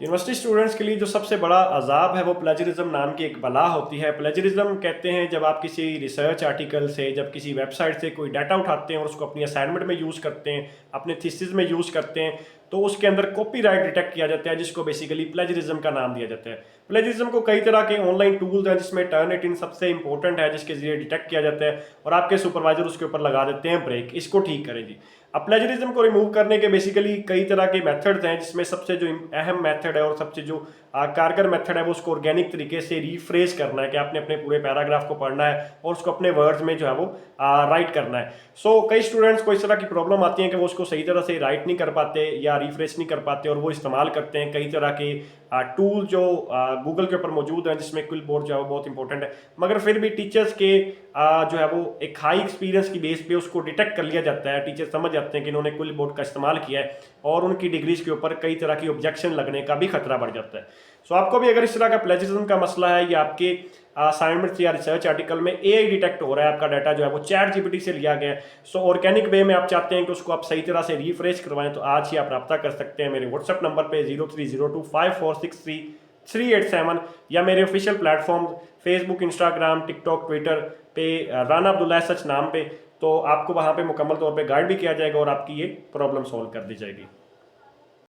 University students के लिए जो सबसे बड़ा अजाब है वो प्लेजरिज्म नाम की एक बला होती है। प्लेजरिज्म कहते हैं जब आप किसी रिसर्च आर्टिकल से, जब किसी वेबसाइट से कोई डाटा उठाते हैं और उसको अपनी असाइनमेंट में यूज़ करते हैं, अपने थीसिस में यूज़ करते हैं, तो उसके अंदर कॉपीराइट डिटेक्ट किया जाता है, जिसको बेसिकली प्लेजरिज्म का नाम दिया जाता है। प्लेजरिज्म को कई तरह के ऑनलाइन टूल्स हैं, जिसमें टर्निटिन सबसे इंपॉर्टेंट है, जिसके जरिए डिटेक्ट किया जाता है और आपके सुपरवाइजर उसके ऊपर लगा देते हैं ब्रेक, इसको ठीक करें जी। अब प्लेजरिज्म को रिमूव करने के बेसिकली कई तरह के मेथड्स हैं, जिसमें सबसे जो अहम मेथड है और सबसे जो कारगर मेथड है वो उसको ऑर्गेनिक तरीके से रीफ्रेज करना है, कि आपने अपने पूरे पैराग्राफ को पढ़ना है और उसको अपने वर्ड्स में जो है वो राइट करना है। कई स्टूडेंट्स को इस तरह की प्रॉब्लम आती है कि वो उसको सही तरह से राइट नहीं कर पाते या रिफ्रेश नहीं कर पाते, और वो इस्तेमाल करते हैं कई तरह के टूल जो गूगल के ऊपर मौजूद हैं, जिसमें क्विल बोर्ड जो है वो बहुत इंपॉर्टेंट है। मगर फिर भी टीचर्स के जो है वो एक हाई एक्सपीरियंस की बेस पे उसको डिटेक्ट कर लिया जाता है। टीचर समझ जाते हैं कि इन्होंने क्विल बोर्ड का इस्तेमाल किया है, और उनकी डिग्रीज के ऊपर कई तरह की ऑब्जेक्शन लगने का भी खतरा बढ़ जाता है। आपको भी अगर इस तरह का प्लेजरिज्म का मसला है, या आपके असाइनमेंट या रिसर्च आर्टिकल में एआई डिटेक्ट हो रहा है, आपका डाटा जो है वो चैट जीपीटी से लिया गया है, ऑर्गेनिक वे में आप चाहते हैं कि उसको आप सही तरह से रिफ्रेश करवाएं, तो आज ही आप रब्ता कर सकते हैं मेरे व्हाट्सएप नंबर पे 0302546337, या मेरे official platform Facebook, Instagram, TikTok, Twitter पे राना अब्दुल्ला सच नाम पे। तो आपको वहाँ पे मुकम्मल तौर पे गाइड भी किया जाएगा और आपकी ये प्रॉब्लम सॉल्व कर दी जाएगी।